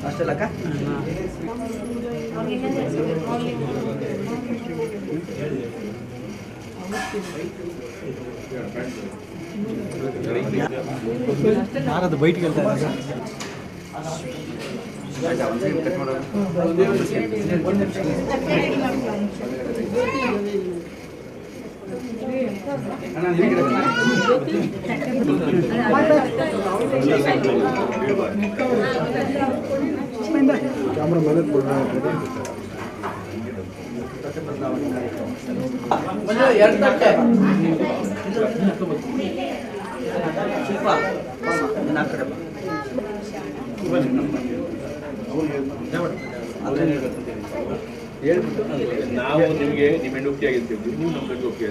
ಅಷ್ಟಲ್ಲಕ್ಕ ಯಾರದು ಬೈಟ್ಗೆ ಹೇಳ್ತಾ ಕ್ಯಾಮ್ರಾ ಮೇಲೆ ನಾವು ನಿಮಗೆ ನಿಮ್ಮ ಹೆಂಡತಿ ಆಗಿರ್ತೀವಿ, ನೀವು ನಮ್ಮ ಗಂಡು ಒಪ್ಪಿಗೆ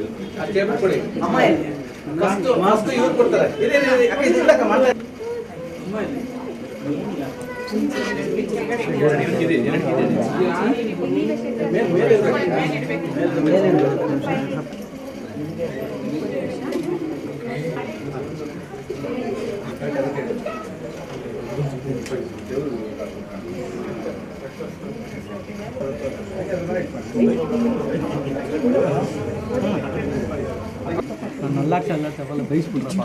ನಾನು ಅಲ್ಲಾಡ್ಸಲ್ಲ ಬೈಸ್ಬಿಟ್ರಪ್ಪ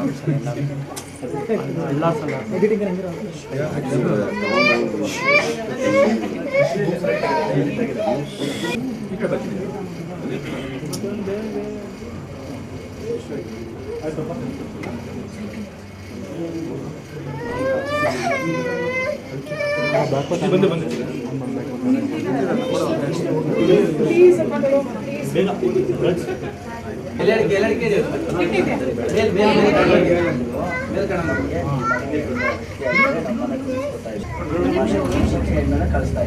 ಅಲ್ಲಾಡ್ಸಲ್ಲ ಎಡಿಟಿಂಗ್ ಕಳಿಸ್ತಾ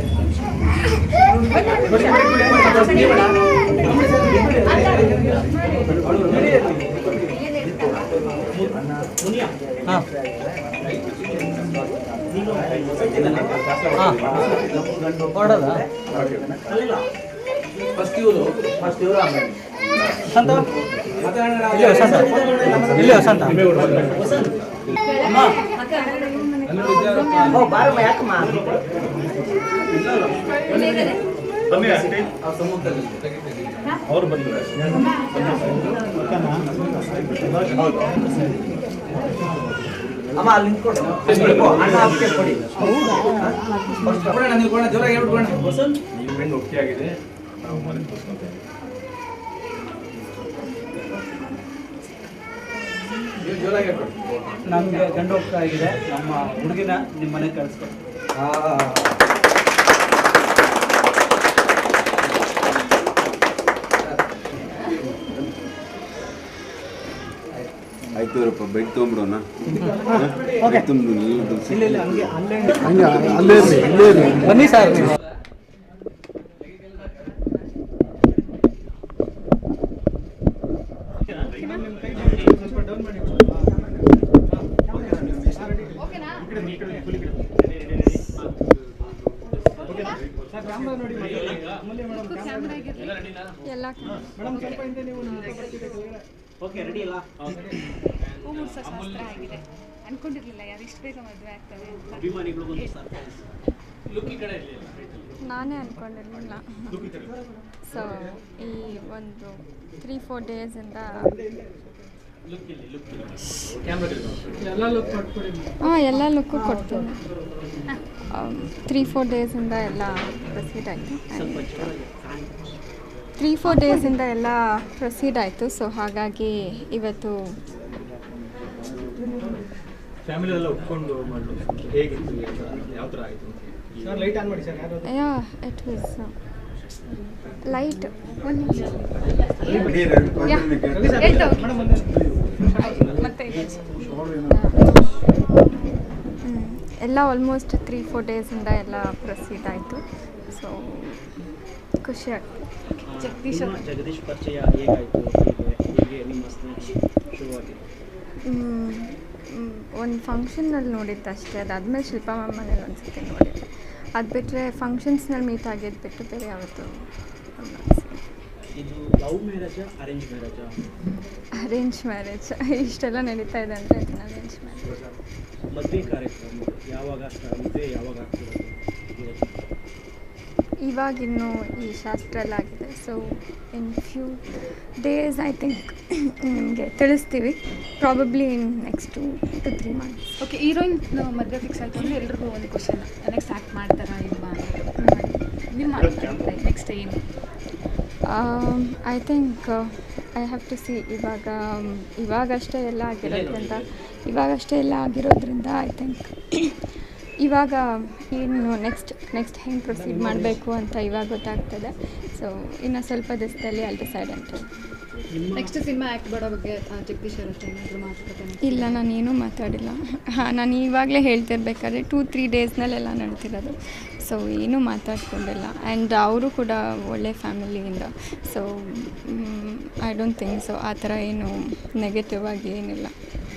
ಹೊಡೋದಾ ಫಸ್ಟ್ ಇವರು ಆಮೇಲೆ ಇಲ್ಲಿ ವಸಂತ ಬಾರಮ್ಮ ಯಾಕಮ್ಮ ಅವ್ರು ಬಂದ್ರು ಅಮ್ಮ ಅಲ್ಲಿ ನಿಂತ್ಕೊಂಡು ಅಣ್ಣ ಹಾಕಿ ಕೊಡಿ ಜೋರಾಗಿ ಹೇಳ್ಬಿಡೋಣ ನಿಮ್ಮ ಹೆಣ್ಣು ಒಪ್ಪಿಗೆ ಆಗಿದೆ, ನಾವು ಮನೆಗೆ ತೋರಿಸ್ಕೊಂತೇವೆ. ಜೋರಾಗಿ ಹೇಳ್ಕೊಡಿ. ನಮ್ಗೆ ಗಂಡು ಹೋಗ್ತಾ ಆಗಿದೆ, ನಮ್ಮ ಹುಡುಗಿನ ನಿಮ್ಮ ಮನೆಗೆ ಕಳಿಸ್ಕೊಡಿ. ಆಯ್ತು ಅವರಪ್ಪ ಬೈಕ್ ತೊಗೊಂಬಿಡೋಣ. ಬನ್ನಿ ಸರ್ ನೀವು. ಅನ್ಕೊಂಡಿರ್ಲಿಲ್ಲ ಯಾರು ಇಷ್ಟು ಬೇಗ ಮದುವೆ ಆಗ್ತದೆ ನಾನೇ ಅನ್ಕೊಂಡಿರ್ಲಿಲ್ಲ. ಸೊ ಈ ಒಂದು 3-4 ಡೇಸಿಂದ ಎಲ್ಲ ಲುಕ್ಕು ಕೊಡ್ತೀನಿ. 3-4 ಡೇಸಿಂದ ಎಲ್ಲ ಪ್ರೊಸೀಡ್ ಆಯಿತು. 3-4 ಡೇಸಿಂದ ಎಲ್ಲ ಪ್ರೊಸೀಡ್ ಆಯಿತು. ಸೊ ಹಾಗಾಗಿ ಇವತ್ತು ಫ್ಯಾಮಿಲಿ ಎಲ್ಲ ಒಪ್ಕೊಂಡು ಮಾಡೋದು ಹೇಗಿತ್ತು, ಯಾವ ಥರ ಆಯಿತು? ಲೈಟ್ ಆನ್ ಮಾಡಿ sir. Yeah it was light. ಮತ್ತೆ ಎಲ್ಲ ಆಲ್ಮೋಸ್ಟ್ 3-4 ಡೇಸಿಂದ ಎಲ್ಲ ಪ್ರೊಸೀಡ್ ಆಯಿತು. ಸೊ ಖುಷಿ ಆಗ್ತದೆ. ಜಗದೀಶ್ ಪರಿಚಯ ಹೇಗಾಯಿತು, ಹೇಗೆ ನಿಮ್ಮ ಶುರುವಾಗಿದೆ? ಒಂದು ಫಂಕ್ಷನ್ನಲ್ಲಿ ನೋಡಿದ್ದು ಅಷ್ಟೇ. ಅದಾದಮೇಲೆ ಶಿಲ್ಪಾ ಮ್ಯಾಮ್ ಮನೇಲಿ ಒಂದು ಸತಿ ನೋಡಿದ್ದೆ. ಅದು ಬಿಟ್ಟರೆ ಫಂಕ್ಷನ್ಸ್ನಲ್ಲಿ ಮೀಟ್ ಆಗಿದ್ದು ಬಿಟ್ಟು ಬೇರೆ ಯಾವತ್ತು. ಇದು ಲವ್ ಮ್ಯಾರೇಜಾ ಅರೇಂಜ್ ಮ್ಯಾರೇಜಾ? Arrange marriage. ಇಷ್ಟೆಲ್ಲ ನಡೀತಾ ಇದೆ ಅಂದರೆ ಅದು ಅರೇಂಜ್ ಮ್ಯಾರೇಜ್. ಮದುವೆ ಕಾರ್ಯಕ್ರಮ ಯಾವಾಗ ಮದುವೆ ಯಾವಾಗ ಆಗ್ತಿರೋದು? ಇವಾಗಿನ್ನೂ ಈ ಶಾಸ್ತ್ರಲ್ಲಾಗಿದೆ. So in few days I think ನಿಮಗೆ ತಿಳಿಸ್ತೀವಿ. Probably in next 2 to 3 months. Okay, heroine ಮದುವೆ ಫಿಕ್ಸ್ ಆಯಿತು ಅಂದರೆ ಎಲ್ರಿಗೂ ಒಂದು ಕ್ವಶನ್, ನೆಕ್ಸ್ಟ್ ಆ್ಯಕ್ಟ್ ಮಾಡ್ತಾರಾ ಇಲ್ವಾ ನಿಮ್ಮ ನೆಕ್ಸ್ಟ್ ಏನು? I think I have to see. ಇವಾಗಷ್ಟೇ ಎಲ್ಲ ಆಗಿರೋದ್ರಿಂದ ಐ ಥಿಂಕ್ ಇವಾಗ ಏನು ನೆಕ್ಸ್ಟ್ ಹೆಂಗೆ ಪ್ರೊಸೀಡ್ ಮಾಡಬೇಕು ಅಂತ ಇವಾಗ ಗೊತ್ತಾಗ್ತದೆ. ಸೊ ಇನ್ನು ಸ್ವಲ್ಪ ದಿವಸದಲ್ಲಿ ಅಲ್ಲಿ ಡಿಸೈಡ್ ಅಂತ. ನೆಕ್ಸ್ಟ್ ಸಿನಿಮಾ ಆ್ಯಕ್ಟ್ ಮಾಡೋ ಬಗ್ಗೆ ಜಗದೀಶ್ ಅವ್ರ ಹತ್ರ ಏನಾದರೂ ಮಾತುಕತೆ? ಇಲ್ಲ, ನಾನೇನೂ ಮಾತಾಡಿಲ್ಲ. ನಾನು ಇವಾಗಲೇ ಹೇಳ್ತಿರ್ಬೇಕಾದ್ರೆ 2-3 ಡೇಸ್ನಲ್ಲೆಲ್ಲ ನಡ್ತಿರೋದು. ಸೊ ಏನೂ ಮಾತಾಡ್ಕೊಂಡಿಲ್ಲ. ಆ್ಯಂಡ್ ಅವರು ಕೂಡ ಒಳ್ಳೆ ಫ್ಯಾಮಿಲಿಯಿಂದ. So I don't think so ಆ ಥರ ಏನು ನೆಗೆಟಿವ್ ಆಗಿ ಏನಿಲ್ಲ.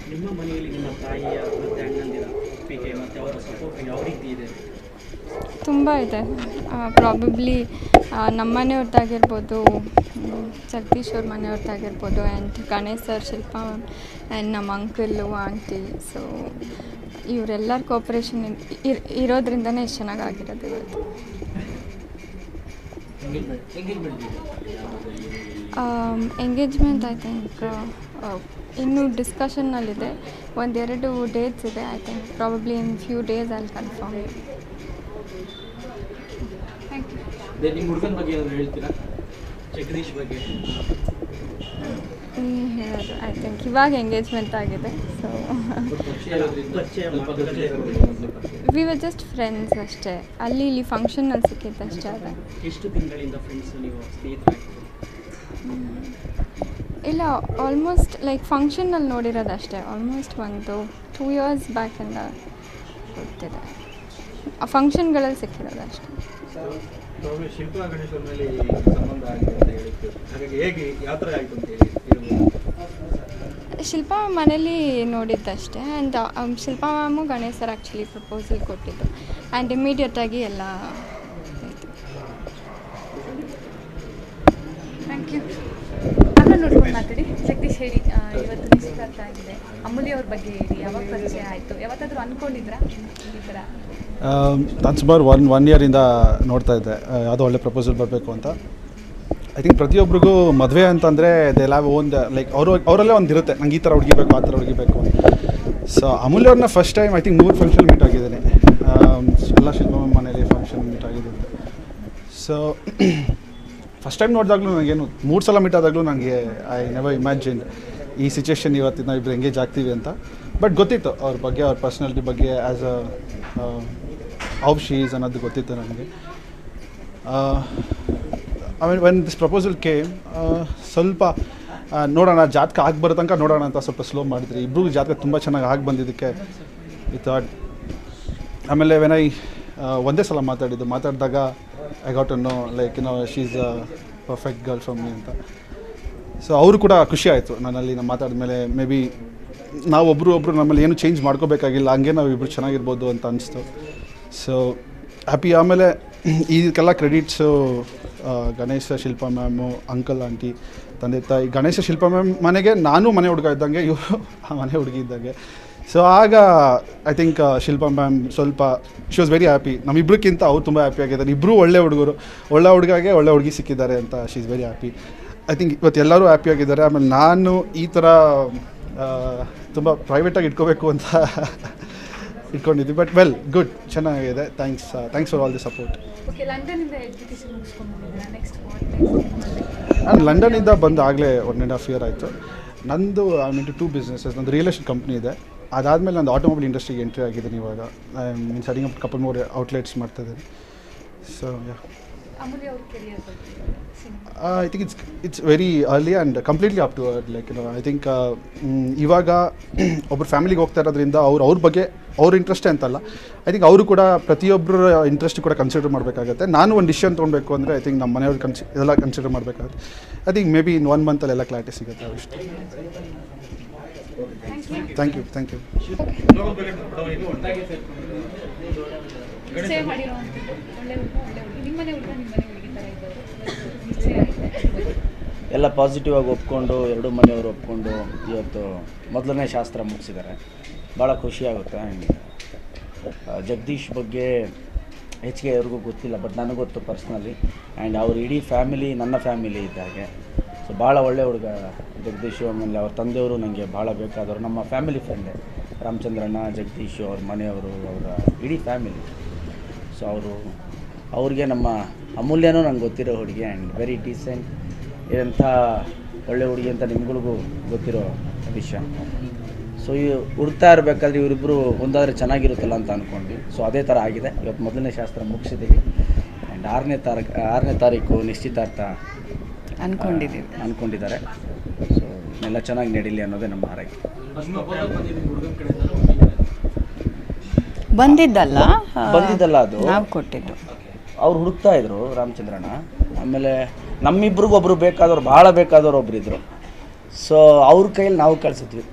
ನಿಮ್ಮ ಮನೆಯಲ್ಲಿ ನಿಮ್ಮ ತಾಯಿಯ ಮತ್ತು ಅಣ್ಣಂದಿರ ಒಪ್ಪಿಗೆ ಮತ್ತು ಅವರ ಸಪೋರ್ಟ್ ಯಾವ ರೀತಿ ಇದೆ? ತುಂಬ ಇದೆ. ಪ್ರಾಬಬ್ಲಿ ನಮ್ಮ ಮನೆಯವ್ರದ್ದಾಗಿರ್ಬೋದು, ಜಗದೀಶ್ ಅವ್ರ ಮನೆಯವ್ರದ್ದಾಗಿರ್ಬೋದು, and Ganesh sir, Shilpa ma'am, and ನಮ್ಮ ಅಂಕಲ್ಲು, ಆಂಟಿ. ಸೊ ಇವರೆಲ್ಲರ ಕೋಪ್ರೇಷನ್ ಇರೋದ್ರಿಂದನೇ ಇಷ್ಟು ಚೆನ್ನಾಗಾಗಿರೋದು ಇವತ್ತು. ಎಂಗೇಜ್ಮೆಂಟ್ ಐ ಥಿಂಕ್ ಇನ್ನೂ ಡಿಸ್ಕಷನ್ನಲ್ಲಿದೆ. 1-2 ಡೇಟ್ಸ್ ಇದೆ. I think probably in few days I will confirm. Thank you. ನಿಮ್ಮ ಹುಡುಗನ ಬಗ್ಗೆ ಏನಾದರೂ ಹೇಳ್ತೀರಾ? ಜಗದೀಶ್ ಬಗ್ಗೆ ಹೇಳೋದು ಐ ಥಿಂಕ್ ಇವಾಗ ಎಂಗೇಜ್ಮೆಂಟ್ ಆಗಿದೆ. So we were just friends ಅಷ್ಟೇ. ಇಲ್ಲಿ ಫಂಕ್ಷನಲ್ಲಿ ಸಿಕ್ಕಿದ್ದಷ್ಟೇ. ಅದೇ ಎಷ್ಟು ತಿಂಗಳಿಂದ ಫ್ರೆಂಡ್ಸ್ ನೀವು ಸ್ನೇಹಿತರಾಗಿ? ಇಲ್ಲ, ಆಲ್ಮೋಸ್ಟ್ ಲೈಕ್ ಫಂಕ್ಷನ್ನಲ್ಲಿ ನೋಡಿರೋದಷ್ಟೇ. ಆಲ್ಮೋಸ್ಟ್ 2 years ಬ್ಯಾಕಿಂದ ಗೊತ್ತಿದೆ. ಆ ಫಂಕ್ಷನ್ಗಳಲ್ಲಿ ಸಿಕ್ಕಿರೋದಷ್ಟೇ. ಶಿಲ್ಪಾ ಗಣೇಶ್ವರ ಮೇಲೆ ಸಂಬಂಧ ಆಗಿದೆ ಅಂತ ಹೇಳಿತ್ತು. ಹಾಗಾಗಿ ಹೇಗೆ ಯಾವ ಥರ ಆಯಿತು ಅಂತ ಹೇಳಿ? ಶಿಲ್ಪಾ ಮನೇಲಿ ನೋಡಿದ್ದಷ್ಟೇ. And Shilpa ma'am Ganesh sir actually proposal ಕೊಟ್ಟಿದ್ದು. ಆ್ಯಂಡ್ ಇಮಿಡಿಯೇಟಾಗಿ ಎಲ್ಲ ಆಯಿತು. Thank you. ಅದನ್ನು ನೋಡ್ಕೊಂಡು ಮಾತಾಡಿ. ಜಗದೀಶ್ ಹೇಳಿ, ಇವತ್ತು ನಿಶ್ಚಿತಾರ್ಥ ಆಗಿದೆ. ಅಮೂಲ್ಯ ಅವ್ರ ಬಗ್ಗೆ ಹೇಳಿ, ಯಾವಾಗ ಪರಿಚಯ ಆಯಿತು? ಯಾವತ್ತಾದರೂ ಅಂದ್ಕೊಂಡಿದ್ರಾ ಈ ಥರ? ನಾನು ಸುಮಾರು 1 year ನೋಡ್ತಾ ಇದ್ದೆ ಯಾವುದೋ ಒಳ್ಳೆ ಪ್ರಪೋಸಲ್ ಬರಬೇಕು ಅಂತ. ಐ ಥಿಂಕ್ ಪ್ರತಿಯೊಬ್ಬರಿಗೂ ಮದುವೆ ಅಂತಂದರೆ ದೇ ಲ್ಯಾವ್ ಒಂದು ಲೈಕ್ ಅವರಲ್ಲೇ ಒಂದು ಇರುತ್ತೆ, ನಂಗೆ ಈ ಥರ ಹುಡುಗಿಬೇಕು, ಆ ಥರ ಹುಡುಗಿಬೇಕು ಅಂತ. ಸೊ ಅಮೂಲ್ಯ ಅವ್ರನ್ನ first time I think 3 function meet ಆಗಿದ್ದೀನಿ. ಎಲ್ಲ ಶಿಲ್ಪಾ ಮನೇಲಿ ಫಂಕ್ಷನ್ ಮೀಟ್ ಆಗಿದ್ದೀನಿ. ಸೊ ಫಸ್ಟ್ ಟೈಮ್ ನೋಡಿದಾಗಲೂ ನನಗೇನು 3 ಸಲ ಮೀಟ್ ಆದಾಗಲೂ ನನಗೆ ಐ ನೆವರ್ ಇಮ್ಯಾಜಿನ್ ಈ ಸಿಚುವೇಶನ್ ಇವತ್ತು ನಾವಿಬ್ಬರು ಎಂಗೇಜ್ ಆಗ್ತೀವಿ ಅಂತ. ಬಟ್ ಗೊತ್ತಿತ್ತು ಅವ್ರ ಬಗ್ಗೆ, ಅವ್ರ ಪರ್ಸ್ನಾಲಿಟಿ ಬಗ್ಗೆ, as a how she is ಅನ್ನೋದು ಗೊತ್ತಿತ್ತು ನನಗೆ. ಆಮೇಲೆ ವೆನ್ ದಿಸ್ ಪ್ರಪೋಸಲ್ ಕೇಮ್ ಸ್ವಲ್ಪ ನೋಡೋಣ ಜಾತಕ ಆಗಿ ಬರೋ ತನಕ ನೋಡೋಣ ಅಂತ ಸ್ವಲ್ಪ ಸ್ಲೋ ಮಾಡಿದ್ರಿ. ಇಬ್ಬರಿಗೂ ಜಾತಕ ತುಂಬ ಚೆನ್ನಾಗಿ ಆಗಿ ಬಂದಿದ್ದಕ್ಕೆ ಈ ಥಾಟ್. ಆಮೇಲೆ ವೆನ್ ಒಂದೇ ಸಲ ಮಾತಾಡಿದಾಗ I got to know like she is a perfect girl for me ಅಂತ. ಸೊ ಅವರು ಕೂಡ ಖುಷಿ ಆಯಿತು ನನ್ನಲ್ಲಿ ನಾನು ಮಾತಾಡಿದ ಮೇಲೆ. ಮೇ ಬಿ ನಾವು ಒಬ್ಬರು ನಮ್ಮಲ್ಲಿ ಏನು ಚೇಂಜ್ ಮಾಡ್ಕೋಬೇಕಾಗಿಲ್ಲ, ಹಂಗೆ ನಾವು ಇಬ್ಬರು ಚೆನ್ನಾಗಿರ್ಬೋದು ಅಂತ ಅನಿಸ್ತು. So happy. ಆಮೇಲೆ ಇದಕ್ಕೆಲ್ಲ credits Ganesh, Shilpa ma'am, uncle, aunty, ತಂದೆ ತಾಯಿ. ಗಣೇಶ, ಶಿಲ್ಪಾ ಮ್ಯಾಮ್ ಮನೆಗೆ ನಾನು ಮನೆ ಹುಡುಗ ಇದ್ದಂಗೆ, ಇವರು ಆ ಮನೆ ಹುಡುಗಿ ಇದ್ದಂಗೆ. ಸೊ ಆಗ ಐ ಥಿಂಕ್ ಶಿಲ್ಪಾ ಮ್ಯಾಮ್ ಸ್ವಲ್ಪ ಶಿ ವಾಸ್ ವೆರಿ ಹ್ಯಾಪಿ. ನಮ್ಮಿಬ್ಬರಿಗಿಂತ ಅವ್ರು ತುಂಬ ಹ್ಯಾಪಿ ಆಗಿದ್ದಾರೆ. ಇಬ್ಬರು ಒಳ್ಳೆ ಹುಡುಗರು, ಒಳ್ಳೆ ಹುಡುಗಾಗೆ ಒಳ್ಳೆ ಹುಡುಗಿ ಸಿಕ್ಕಿದ್ದಾರೆ ಅಂತ she is very happy. I think ಇವತ್ತು ಎಲ್ಲರೂ ಹ್ಯಾಪಿ ಆಗಿದ್ದಾರೆ. ಆಮೇಲೆ ನಾನು ಈ ಥರ ತುಂಬ ಪ್ರೈವೇಟಾಗಿ ಇಟ್ಕೋಬೇಕು ಅಂತ ಇಟ್ಕೊಂಡಿದ್ವಿ. ಬಟ್ ವೆಲ್ ಗುಡ್, ಚೆನ್ನಾಗಿದೆ. Thanks for all the support. Okay, ಲಂಡನ್ನಿಂದ ಎಜುಕೇಷನ್ ಮುಗಿಸ್ಕೊಂಡ್ಬಂದಿದ್ದೀರಾ. ನೆಕ್ಸ್ಟ್ ನಾನು ಲಂಡನ್ನಿಂದ ಬಂದು ಆಗಲೇ 1.5 year ಆಯಿತು. ನಂದು ಐ ಮೀನ್ 2 businesses. ನಂದು ರಿಯಲ್ ಎಸ್ಟೇಟ್ ಕಂಪ್ನಿ ಇದೆ. ಅದಾದಮೇಲೆ ನಂದು ಆಟೋಮೊಬೈಲ್ ಇಂಡಸ್ಟ್ರಿಗೆ ಎಂಟ್ರಿ ಆಗಿದ್ದೀನಿ. ಇವಾಗ I mean setting up couple more outlets ಮಾಡ್ತಾಯಿದ್ದೀನಿ. ಸೊ ಯಾ, ಅಮೂಲ್ಯ ಅವ್ರ ಕೆರಿಯರ್ ಬಗ್ಗೆ I think it's very early and completely up to her. Like I think ಇವಾಗ ಒಬ್ಬರು ಫ್ಯಾಮಿಲಿಗೆ ಹೋಗ್ತಾ ಇರೋದ್ರಿಂದ ಅವ್ರ ಬಗ್ಗೆ ಅವ್ರ ಇಂಟ್ರೆಸ್ಟೇ ಅಂತಲ್ಲ, ಐ ಥಿಂಕ್ ಅವರು ಕೂಡ ಪ್ರತಿಯೊಬ್ಬರ ಇಂಟ್ರೆಸ್ಟ್ ಕೂಡ ಕನ್ಸಿಡರ್ ಮಾಡಬೇಕಾಗುತ್ತೆ. ನಾನು ಒಂದು ಡಿಸಿಷನ್ ತೊಗೊಳ್ಬೇಕು ಅಂದರೆ ಐ ಥಿಂಕ್ ನಮ್ಮ ಮನೆಯವ್ರು ಇದೆಲ್ಲ ಕನ್ಸಿಡರ್ ಮಾಡಬೇಕಾಗುತ್ತೆ. I think may be in 1 month ಎಲ್ಲ ಕ್ಲಾರಿಟಿ ಸಿಗುತ್ತೆ ಅಷ್ಟೇ. Thank you. ಸೇವ್ ಮಾಡಿರುವಂಥದ್ದು ಒಳ್ಳೆ ಹುಡುಗ, ನಿಮ್ಮ ಮನೆ ಹುಡುಗಿ ಥರ ಇದ್ದವರು ನಿಶ್ಚಯ ಆಗಿದೆ. ಎಲ್ಲ ಪಾಸಿಟಿವ್ ಆಗಿ ಒಪ್ಕೊಂಡು ಎರಡೂ ಮನೆಯವರು ಒಪ್ಕೊಂಡು ಇವತ್ತು ಮೊದಲನೇ ಶಾಸ್ತ್ರ ಮುಗಿಸಿದ್ದಾರೆ. ಭಾಳ ಖುಷಿಯಾಗುತ್ತೆ. ಆ್ಯಂಡ್ ಜಗದೀಶ್ ಬಗ್ಗೆ ಹೆಚ್ಚಿಗೆ ಅವ್ರಿಗೂ ಗೊತ್ತಿಲ್ಲ, ಬಟ್ ನನಗೆ ಗೊತ್ತು ಪರ್ಸ್ನಲಿ. ಆ್ಯಂಡ್ ಅವ್ರ ಇಡೀ ಫ್ಯಾಮಿಲಿ ನನ್ನ ಫ್ಯಾಮಿಲಿ ಇದ್ದಾಗೆ. ಸೊ ಭಾಳ ಒಳ್ಳೆ ಹುಡುಗ ಜಗದೀಶು. ಆಮೇಲೆ ಅವ್ರ ತಂದೆಯವರು ನನಗೆ ಭಾಳ ಬೇಕಾದವರು, ನಮ್ಮ ಫ್ಯಾಮಿಲಿ ಫ್ರೆಂಡೇ. ರಾಮಚಂದ್ರಣ್ಣ, ಜಗದೀಶು, ಅವ್ರ ಮನೆಯವರು, ಅವರ ಇಡೀ ಫ್ಯಾಮಿಲಿ. ಸೊ ಅವ್ರಿಗೆ ನಮ್ಮ ಅಮೂಲ್ಯನೂ ನಂಗೆ ಗೊತ್ತಿರೋ ಹುಡುಗಿ. ಆ್ಯಂಡ್ ವೆರಿ ಡೀಸೆಂಟ್, ಎಂಥ ಒಳ್ಳೆ ಹುಡುಗಿ ಅಂತ ನಿಮ್ಗಳಿಗೂ ಗೊತ್ತಿರೋ ವಿಷಯ. ಸೊ ಹುಡುಕ್ತಾ ಇರಬೇಕಾದ್ರೆ ಇವರಿಬ್ಬರು ಒಂದಾದರೆ ಚೆನ್ನಾಗಿರುತ್ತಲ್ಲ ಅಂತ ಅಂದ್ಕೊಂಡ್ವಿ. ಸೊ ಅದೇ ಥರ ಆಗಿದೆ. ಇವತ್ತು ಮೊದಲನೇ ಶಾಸ್ತ್ರ ಮುಗಿಸಿದ್ದೀವಿ. ಆ್ಯಂಡ್ 6ನೇ ತಾರೀಕು ನಿಶ್ಚಿತಾರ್ಥ ಅಂದ್ಕೊಂಡಿದ್ದಾರೆ. ಸೊ ಎಲ್ಲ ಚೆನ್ನಾಗಿ ನಡೀಲಿ ಅನ್ನೋದೇ ನಮ್ಮ ಹಾರೈಕೆ. ಬಂದಿದ್ದಲ್ಲ ಅದು ನಾವು ಕೊಟ್ಟಿದ್ದು. ಅವ್ರು ಹುಡುಕ್ತಾ ಇದ್ರು ರಾಮಚಂದ್ರಣ್ಣ. ಆಮೇಲೆ ನಮ್ಮಿಬ್ರಿಗೂ ಒಬ್ಬರು ಬೇಕಾದವ್ರು, ಭಾಳ ಬೇಕಾದವ್ರು ಒಬ್ರು ಇದ್ದರು. ಸೊ ಅವ್ರ ಕೈಯಲ್ಲಿ ನಾವು ಕಳಿಸಿದ್ವಿ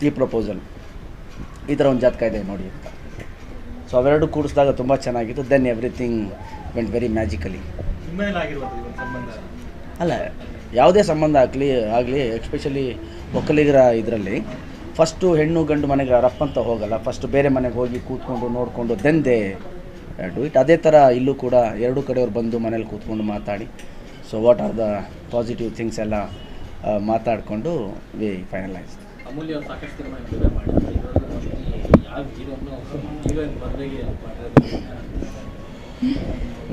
ಈ ಪ್ರಪೋಸಲ್, ಈ ಥರ ಒಂದು ಜಾತಕ ಇದೆ ನೋಡಿ ಅಂತ. ಸೊ ಅವೆರಡು ಕೂಡಿಸಿದಾಗ ತುಂಬ ಚೆನ್ನಾಗಿತ್ತು. Then everything went very magically. ಅಲ್ಲ, ಯಾವುದೇ ಸಂಬಂಧ ಆಗಲಿ ಎಸ್ಪೆಷಲಿ ಒಕ್ಕಲಿಗರ ಇದರಲ್ಲಿ ಫಸ್ಟು ಹೆಣ್ಣು ಗಂಡು ಮನೆಗೆ ರಪ್ಪಂತ ಹೋಗಲ್ಲ. ಫಸ್ಟ್ ಬೇರೆ ಮನೆಗೆ ಹೋಗಿ ಕೂತ್ಕೊಂಡು ನೋಡಿಕೊಂಡು ದೆನ್ ದೇ ಡೂ ಇಟ್. ಅದೇ ಥರ ಇಲ್ಲೂ ಕೂಡ ಎರಡೂ ಕಡೆಯವ್ರು ಬಂದು ಮನೇಲಿ ಕೂತ್ಕೊಂಡು ಮಾತಾಡಿ, so what are the positive things ಎಲ್ಲ ಮಾತಾಡಿಕೊಂಡು ವಿ ಫೈನಲೈಸ್.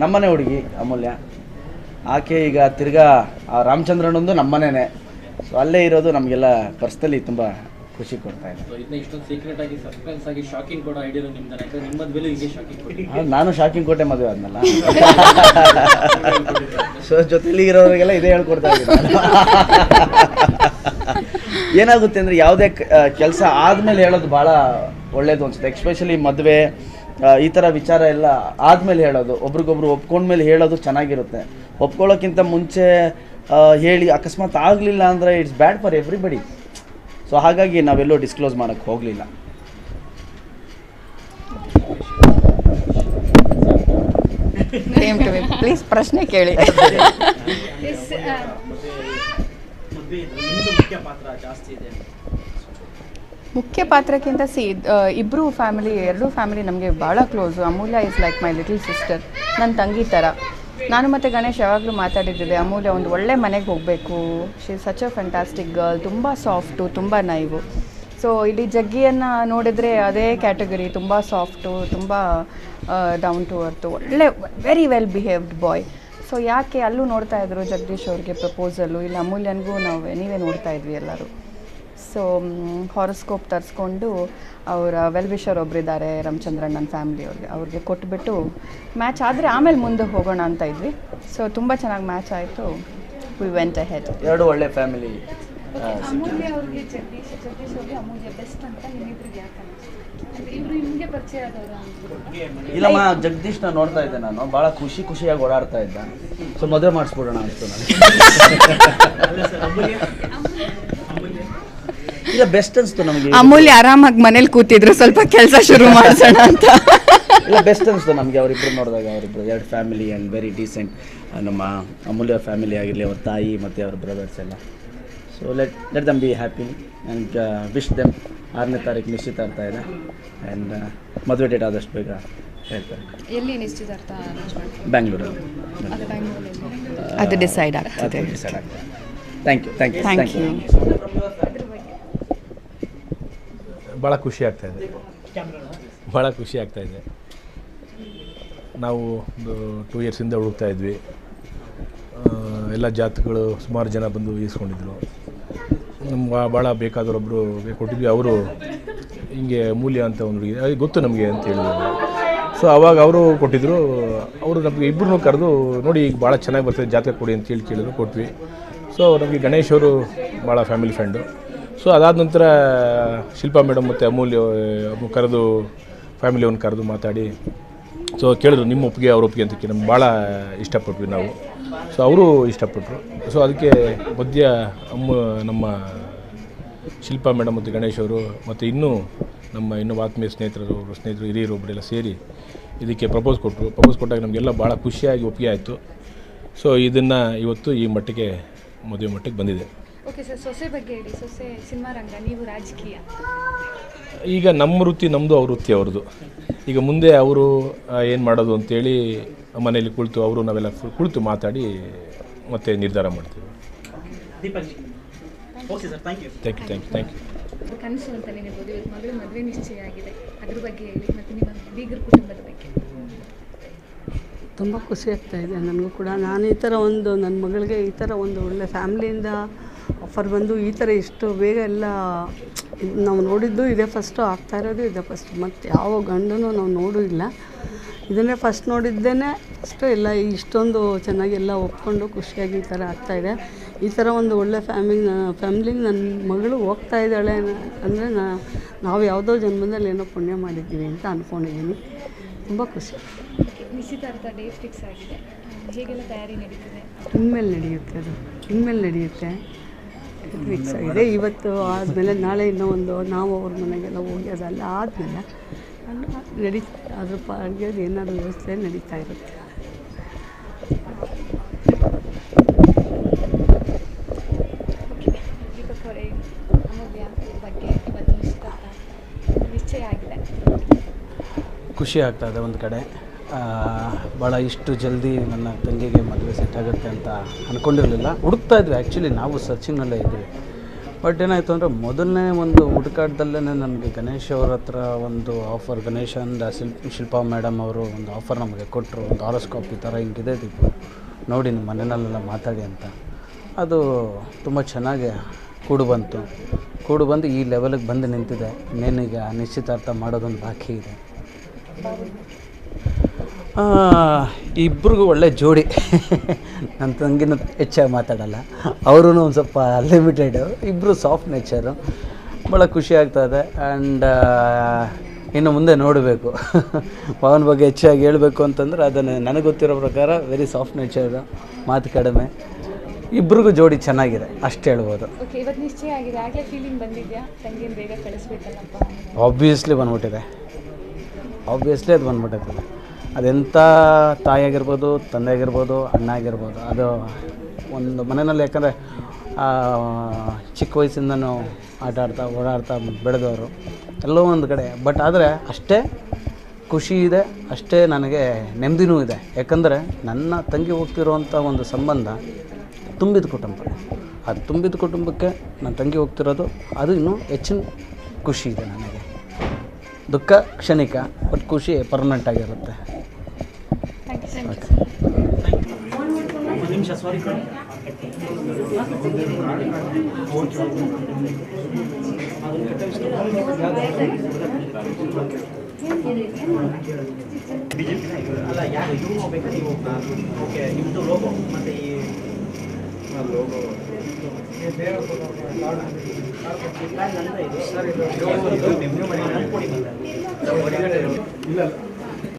ನಮ್ಮನೆ ಹುಡುಗಿ ಅಮೂಲ್ಯ. ಆಕೆ ಈಗ ತಿರ್ಗಾ ರಾಮಚಂದ್ರನೊಂದು ನಮ್ಮನೇನೆ. ಸೊ ಅಲ್ಲೇ ಇರೋದು ನಮಗೆಲ್ಲ ಪರ್ಸ್ನಲಿ ತುಂಬ ಖುಷಿ ಕೊಡ್ತಾ ಇದೆ. ನಾನು ಶಾಕಿಂಗ್ ಕೊಟ್ಟೆ ಮದುವೆ ಆದ್ನಲ್ಲ. ಸೊ ಜೊತೆಲಿ ಇರೋರಿಗೆಲ್ಲ ಇದೇ ಹೇಳ್ಕೊಡ್ತಾ ಇದ್ದೀನಿ. ಏನಾಗುತ್ತೆ ಅಂದರೆ ಯಾವುದೇ ಕೆಲಸ ಆದಮೇಲೆ ಹೇಳೋದು ಭಾಳ ಒಳ್ಳೇದು ಅನಿಸುತ್ತೆ. ಎಸ್ಪೆಷಲಿ ಮದುವೆ ಈ ಥರ ವಿಚಾರ ಎಲ್ಲ ಆದಮೇಲೆ ಹೇಳೋದು, ಒಬ್ರಿಗೊಬ್ರು ಒಪ್ಕೊಂಡ್ಮೇಲೆ ಹೇಳೋದು ಚೆನ್ನಾಗಿರುತ್ತೆ. ಒಪ್ಕೊಳ್ಳೋಕ್ಕಿಂತ ಮುಂಚೆ ಹೇಳಿ ಅಕಸ್ಮಾತ್ ಆಗಲಿಲ್ಲ ಅಂದರೆ it's bad for everybody. So ಹಾಗಾಗಿ ನಾವೆಲ್ಲೋ ಡಿಸ್ಕ್ಲೋಸ್ ಮಾಡೋಕ್ಕೆ ಹೋಗಲಿಲ್ಲ. ಪ್ಲೀಸ್ ಪ್ರಶ್ನೆ ಕೇಳಿ. ಮುಖ್ಯ ಪಾತ್ರಕ್ಕಿಂತ ಎರಡೂ ಫ್ಯಾಮಿಲಿ ನಮಗೆ ಭಾಳ close. Amulya is like my little sister, ನನ್ನ ತಂಗಿ ಥರ. ನಾನು ಮತ್ತು ಗಣೇಶ್ ಯಾವಾಗಲೂ ಮಾತಾಡಿದ್ದಿದೆ, ಅಮೂಲ್ಯ ಒಂದು ಒಳ್ಳೆ ಮನೆಗೆ ಹೋಗಬೇಕು. She is such a fantastic girl, ತುಂಬ ಸಾಫ್ಟು, ತುಂಬ ನೈವು. ಸೊ ಇಲ್ಲಿ ಜಗ್ಗಿಯನ್ನು ನೋಡಿದರೆ ಅದೇ ಕ್ಯಾಟಗರಿ, ತುಂಬ ಸಾಫ್ಟು, ತುಂಬ ಡೌನ್ ಟು ಅರ್ತು, ಒಳ್ಳೆ ವೆರಿ ವೆಲ್ ಬಿಹೇವ್ಡ್ ಬಾಯ್. ಸೊ ಯಾಕೆ ಅಲ್ಲೂ ನೋಡ್ತಾ ಇದ್ರು ಜಗದೀಶ್ ಅವ್ರಿಗೆ ಪ್ರಪೋಸಲ್ಲು, ಇಲ್ಲಿ ಅಮೂಲ್ಯನಿಗೂ ನೀವೇ ನೋಡ್ತಾ ಇದ್ವಿ ಎಲ್ಲರೂ. ಸೊ ಹಾರೋಸ್ಕೋಪ್ ತರಿಸ್ಕೊಂಡು ಅವರ ವೆಲ್ ವಿಷರ್ ಒಬ್ಬರಿದ್ದಾರೆ ರಾಮಚಂದ್ರಣ್ಣನ ಫ್ಯಾಮಿಲಿ ಅವ್ರಿಗೆ ಕೊಟ್ಬಿಟ್ಟು ಮ್ಯಾಚ್ ಆದರೆ ಆಮೇಲೆ ಮುಂದೆ ಹೋಗೋಣ ಅಂತ ಇದ್ವಿ. ಸೊ ತುಂಬ ಚೆನ್ನಾಗಿ ಮ್ಯಾಚ್ ಆಯಿತು. We went ahead. ಎರಡು ಒಳ್ಳೆ ಫ್ಯಾಮಿಲಿ. ಅಮೂಲ್ಯ ಅವ್ರಿಗೆ ಜಗದೀಶ್ ಅವ್ರಿಗೆ ಅಮೂಲ್ಯ ಬೆಸ್ಟ್ ಅಂತ ನಿಮ್ಮಿಬ್ರಿಗೆ ಯಾಕೆ ಅನಿಸ್ತು? ಇವರು ನಿಮಗೆ ಪರಿಚಯ ಆದವರು? ಇಲ್ಲಮ್ಮ, ಜಗದೀಶ್ನ ನೋಡ್ತಾ ಇದ್ದೆ ನಾನು, ಭಾಳ ಖುಷಿಯಾಗಿ ಓಡಾಡ್ತಾ ಇದ್ದ. ಸೊ ಮದುವೆ ಮಾಡಿಸ್ಬಿಡೋಣ ಅನಿಸ್ತು ನನಗೆ. ಇಲ್ಲ, ಬೆಸ್ಟ್ ಅನಿಸ್ತು ನಮಗೆ. ಅಮೂಲ್ಯ ಆರಾಮಾಗಿ ಮನೇಲಿ ಕೂತಿದ್ರು, ಸ್ವಲ್ಪ ಕೆಲಸ ಶುರು ಮಾಡಿಸೋಣ ಅಂತ. ಇಲ್ಲ, ಬೆಸ್ಟ್ ಅನಿಸ್ತು ನಮಗೆ ಅವರಿಬ್ಬರು ನೋಡಿದಾಗ. ಅವರಿಬ್ಬರು ಎರಡು ಫ್ಯಾಮಿಲಿ ಆ್ಯಂಡ್ ವೆರಿ ಡೀಸೆಂಟ್. ನಮ್ಮ ಅಮೂಲ್ಯ ಫ್ಯಾಮಿಲಿ ಆಗಿರಲಿ, ಅವ್ರ ತಾಯಿ ಮತ್ತು ಅವ್ರ ಬ್ರದರ್ಸ್ ಎಲ್ಲ. So let them be happy and wish them. 6ನೇ ತಾರೀಕು ನಿಶ್ಚಿತಾರ್ಥ ಇದೆ. ಆ್ಯಂಡ್ ಮದುವೆ ಡೇಟ್ ಆದಷ್ಟು ಬೇಗ ಹೇಳ್ತಾರೆ. ಎಲ್ಲಿ ನಿಶ್ಚಿತಾರ್ಥ? ಬ್ಯಾಂಗ್ಳೂರಲ್ಲಿ. ಅದು ಡಿಸೈಡ್ ಆಗ್ತದೆ. Thank you. ಭಾಳ ಖುಷಿ ಆಗ್ತಾಯಿದೆ. ನಾವು ಒಂದು 2 ಇಯರ್ಸಿಂದ ಹುಡುಕ್ತಾ ಇದ್ವಿ. ಎಲ್ಲ ಜಾತಕಗಳು ಸುಮಾರು ಜನ ಬಂದು ಈಸ್ಕೊಂಡಿದ್ರು. ನಮ್ಗೆ ಭಾಳ ಬೇಕಾದವರೊಬ್ಬರು ಕೊಟ್ಟಿದ್ವಿ. ಅವರು ಹಿಂಗೆ ಮೂಲ್ಯ ಅಂತ ಒಂದು ಹುಡುಗಿ ಗೊತ್ತು ನಮಗೆ ಅಂತ ಹೇಳಿದ್ರು. ಸೊ ಆವಾಗ ಅವರು ಕೊಟ್ಟಿದ್ದರು. ಅವರು ನಮಗೆ ಇಬ್ಬರನ್ನೂ ಕರೆದು ನೋಡಿ ಈಗ ಭಾಳ ಚೆನ್ನಾಗಿ ಬರ್ತದೆ ಜಾತಕ ಕೊಡಿ ಅಂತ ಕೇಳಿದ್ರು, ಕೊಟ್ವಿ. ಸೊ ನಮಗೆ ಗಣೇಶ್ ಅವರು ಭಾಳ ಫ್ಯಾಮಿಲಿ ಫ್ರೆಂಡು. ಸೊ ಅದಾದ ನಂತರ ಶಿಲ್ಪಾ ಮೇಡಮ್ ಮತ್ತು ಅಮೂಲ್ಯ ಕರೆದು ಫ್ಯಾಮಿಲಿಯವ್ರನ್ನ ಕರೆದು ಮಾತಾಡಿ ಸೊ ಕೇಳಿದ್ರು ನಿಮ್ಮ ಒಪ್ಪಿಗೆ ಅವ್ರ ಒಪ್ಪಿಗೆ ಅಂತ. ನಮ್ಗೆ ಭಾಳ ಇಷ್ಟಪಟ್ವಿ ನಾವು. ಸೊ ಅವರು ಇಷ್ಟಪಟ್ಟರು. ಸೊ ಅದಕ್ಕೆ ಮಧ್ಯ ನಮ್ಮ ಶಿಲ್ಪಾ ಮೇಡಮ್ ಮತ್ತು ಗಣೇಶ್ ಅವರು ಮತ್ತು ಇನ್ನೂ ಆತ್ಮೀಯ ಸ್ನೇಹಿತರು ಹಿರಿಯರು ಒಬ್ಬರೆಲ್ಲ ಸೇರಿ ಇದಕ್ಕೆ ಪ್ರಪೋಸ್ ಕೊಟ್ಟರು. ಪ್ರಪೋಸ್ ಕೊಟ್ಟಾಗ ನಮಗೆಲ್ಲ ಭಾಳ ಖುಷಿಯಾಗಿ ಒಪ್ಪಿಗೆ ಆಯಿತು. ಸೊ ಇದನ್ನು ಇವತ್ತು ಈ ಮಟ್ಟಿಗೆ ಮದುವೆ ಮಟ್ಟಿಗೆ ಬಂದಿದೆ. ಓಕೆ ಸರ್, ಸೊಸೆ ಬಗ್ಗೆ ಹೇಳಿ. ಸೊಸೆ ಸಿನಿಮಾ ರಂಗ, ನೀವು ರಾಜಕೀಯ. ಈಗ ನಮ್ಮ ವೃತ್ತಿ ನಮ್ಮದು, ಅವ್ರ ವೃತ್ತಿ ಅವ್ರದ್ದು. ಈಗ ಮುಂದೆ ಅವರು ಏನು ಮಾಡೋದು ಅಂತೇಳಿ ಮನೇಲಿ ಕುಳಿತು ಅವರು ನಾವೆಲ್ಲ ಕುಳಿತು ಮಾತಾಡಿ ಮತ್ತೆ ನಿರ್ಧಾರ ಮಾಡ್ತೀವಿ. Deepak okay sir, thank you. Thank you. ಕನಸು ಅಂತಲೇ ಹೇಳ್ಬೋದು. ಇವತ್ತು ಮದುವೆ ನಿಶ್ಚಯ ಆಗಿದೆ, ಅದ್ರ ಬಗ್ಗೆ ಹೇಳಿ. ಮತ್ತು ನಿಮ್ಮ ಬೀಗರ ಕುಟುಂಬದ ಬಗ್ಗೆ. ತುಂಬ ಖುಷಿ ಆಗ್ತಾ ಇದೆ ನನಗೂ ಕೂಡ. ನಾನು ಈ ಥರ ಒಂದು ನನ್ನ ಮಗಳಿಗೆ ಈ ಥರ ಒಂದು ಒಳ್ಳೆ ಫ್ಯಾಮ್ಲಿಯಿಂದ ಆಫರ್ ಬಂದು ಈ ಥರ ಇಷ್ಟು ಬೇಗ ಎಲ್ಲ ನಾವು ನೋಡಿದ್ದು ಇದೇ ಫಸ್ಟು, ಆಗ್ತಾ ಇರೋದು ಇದೇ ಫಸ್ಟ್. ಮತ್ತು ಯಾವ ಗಂಡನೂ ನಾವು ನೋಡೂ ಇಲ್ಲ, ಇದನ್ನೇ ಫಸ್ಟ್ ನೋಡಿದ್ದೇನೆ ಫಸ್ಟು. ಎಲ್ಲ ಇಷ್ಟೊಂದು ಚೆನ್ನಾಗಿ ಎಲ್ಲ ಒಪ್ಕೊಂಡು ಖುಷಿಯಾಗಿ ಈ ಥರ ಆಗ್ತಾಯಿದೆ. ಈ ಥರ ಒಂದು ಒಳ್ಳೆ ಫ್ಯಾಮ್ಲಿಗೆ ನನ್ನ ಮಗಳು ಹೋಗ್ತಾ ಇದ್ದಾಳೆ ಅಂದರೆ ನಾವು ಯಾವುದೋ ಜನ್ಮದಲ್ಲಿ ಏನೋ ಪುಣ್ಯ ಮಾಡಿದ್ದೀವಿ ಅಂತ ಅಂದ್ಕೊಂಡಿದ್ದೀನಿ. ತುಂಬ ಖುಷಿ. ನಿಶ್ಚಿತಾರ್ಥ ಡೇಟ್ ಫಿಕ್ಸ್ ಆಗಿದೆ, ಹೇಗೆಲ್ಲ ತಯಾರಿ ನಡೀತಿದೆ? ಇನ್ಮೇಲೆ ನಡೆಯುತ್ತೆ, ಅದು ಇನ್ಮೇಲೆ ನಡೆಯುತ್ತೆ. ಫಿಕ್ಸ್ ಆಗಿದೆ. ಇವತ್ತು ಆದಮೇಲೆ ನಾಳೆ ಇನ್ನೂ ಒಂದು ನಾವು ಅವ್ರ ಮನೆಗೆಲ್ಲ ಹೋಗಿ ಅದೆಲ್ಲ ಆದಮೇಲೆ ಅದ್ರ ಪಾಡಿಗೆ ಏನಾದರೂ ವ್ಯವಸ್ಥೆ ನಡೀತಾ ಇರುತ್ತೆ. ದೀಪಕ್ ಅವರೇ, ಅಮೂಲ್ಯ ಬಗ್ಗೆ ಇವತ್ತು ನಿಶ್ಚಯ ಆಗಿದೆ. ಖುಷಿ ಆಗ್ತಾಯಿದೆ ಒಂದು ಕಡೆ. ಭಾಳ ಇಷ್ಟು ಜಲ್ದಿ ನನ್ನ ತಂಗಿಗೆ ಮದುವೆ ಸೆಟ್ ಆಗುತ್ತೆ ಅಂತ ಅಂದ್ಕೊಂಡಿರಲಿಲ್ಲ. ಹುಡುಕ್ತಾ ಇದ್ವಿ, ಆ್ಯಕ್ಚುಲಿ ನಾವು ಸರ್ಚಿಂಗ್ನಲ್ಲೇ ಇದ್ವಿ. ಬಟ್ ಏನಾಯಿತು ಅಂದರೆ ಮೊದಲನೇ ಒಂದು ಹುಡುಕಾಟದಲ್ಲೇ ನನಗೆ ಗಣೇಶ್ ಅವ್ರ ಹತ್ರ ಒಂದು offer, Ganesh and Shilpa madam ಅವರು ಒಂದು ಆಫರ್ ನಮಗೆ ಕೊಟ್ಟರು. ಒಂದು ಹಾರೋಸ್ಕೋಪ್ ಈ ಥರ ಹಿಂಗಿದೆ ದೀಪು, ನೋಡಿ ನಿಮ್ಮ ಮನೆಯಲ್ಲೆಲ್ಲ ಮಾತಾಡಿ ಅಂತ. ಅದು ತುಂಬ ಚೆನ್ನಾಗಿ ಕೂಡು ಬಂದು ಈ ಲೆವೆಲಿಗೆ ಬಂದು ನಿಂತಿದೆ. ಇನ್ನೇನೀಗ ನಿಶ್ಚಿತಾರ್ಥ ಮಾಡೋದೊಂದು ಬಾಕಿ ಇದೆ. ಇಬ್ರಿಗೂ ಒಳ್ಳೆ ಜೋಡಿ. ನನ್ನ ತಂಗಿನ ಹೆಚ್ಚಾಗಿ ಮಾತಾಡಲ್ಲ, ಅವರೂ ಒಂದು ಸ್ವಲ್ಪ ಲಿಮಿಟೆಡು. ಇಬ್ಬರು ಸಾಫ್ಟ್ ನೇಚರು. ಭಾಳ ಖುಷಿ ಆಗ್ತಾಯಿದೆ. ಆ್ಯಂಡ್ ಇನ್ನು ಮುಂದೆ ನೋಡಬೇಕು. ಪವನ್ ಬಗ್ಗೆ ಹೆಚ್ಚಾಗಿ ಹೇಳಬೇಕು ಅಂತಂದರೆ ಅದನ್ನು ನನಗೆ ಗೊತ್ತಿರೋ ಪ್ರಕಾರ ವೆರಿ ಸಾಫ್ಟ್ ನೇಚರು, ಮಾತು ಕಡಿಮೆ. ಇಬ್ರಿಗೂ ಜೋಡಿ ಚೆನ್ನಾಗಿದೆ ಅಷ್ಟು ಹೇಳ್ಬೋದು. ಓಕೆ, ಇವತ್ತು ನಿಶ್ಚಯ ಆಗಿದೆ, ಆಗಲೇ ಫೀಲಿಂಗ್ ಬಂದಿದೆಯಾ ತಂಗಿನ ಬೇಗ ಕಳಿಸ್ಬೇಕಲ್ಲಪ್ಪ? ಆಬ್ವಿಯಸ್ಲಿ ಬಂದ್ಬಿಟ್ಟಿದೆ, ಅದು ಬಂದ್ಬಿಟ್ಟಿದೆ. ಅದೆಂಥ ತಾಯಿ ಆಗಿರ್ಬೋದು, ತಂದೆ ಆಗಿರ್ಬೋದು, ಅಣ್ಣ ಆಗಿರ್ಬೋದು, ಅದು ಒಂದು ಮನೆಯಲ್ಲಿ. ಯಾಕಂದರೆ ಚಿಕ್ಕ ವಯಸ್ಸಿಂದನೂ ಆಟ ಆಡ್ತಾ ಓಡಾಡ್ತಾ ಬೆಳೆದವರು ಎಲ್ಲೋ ಒಂದು ಕಡೆ. ಬಟ್ ಆದರೆ ಅಷ್ಟೇ ಖುಷಿ ಇದೆ, ಅಷ್ಟೇ ನನಗೆ ನೆಮ್ಮದಿನೂ ಇದೆ. ಯಾಕಂದರೆ ನನ್ನ ತಂಗಿ ಹೋಗ್ತಿರೋವಂಥ ಒಂದು ಸಂಬಂಧ ತುಂಬಿದ ಕುಟುಂಬ. ಅದು ತುಂಬಿದ ಕುಟುಂಬಕ್ಕೆ ನನ್ನ ತಂಗಿ ಹೋಗ್ತಿರೋದು ಅದು ಇನ್ನೂ ಹೆಚ್ಚಿನ ಖುಷಿ ಇದೆ ನನಗೆ. ದುಃಖ ಕ್ಷಣಿಕ, ಬಟ್ ಖುಷಿ ಪರ್ಮನೆಂಟ್ ಆಗಿರುತ್ತೆ. ಒಂದು ನಿಮಿಷ, ಸಾರಿ. ಅಲ್ಲ, ಯಾರು ಇವ್ರು ಹೋಗ್ಬೇಕಾ ನೀವು? ಓಕೆ, ನಿಮ್ಮದು ಲೋಗೋ ಮತ್ತು ಈ ಲೋಗೋ ಇಲ್ಲ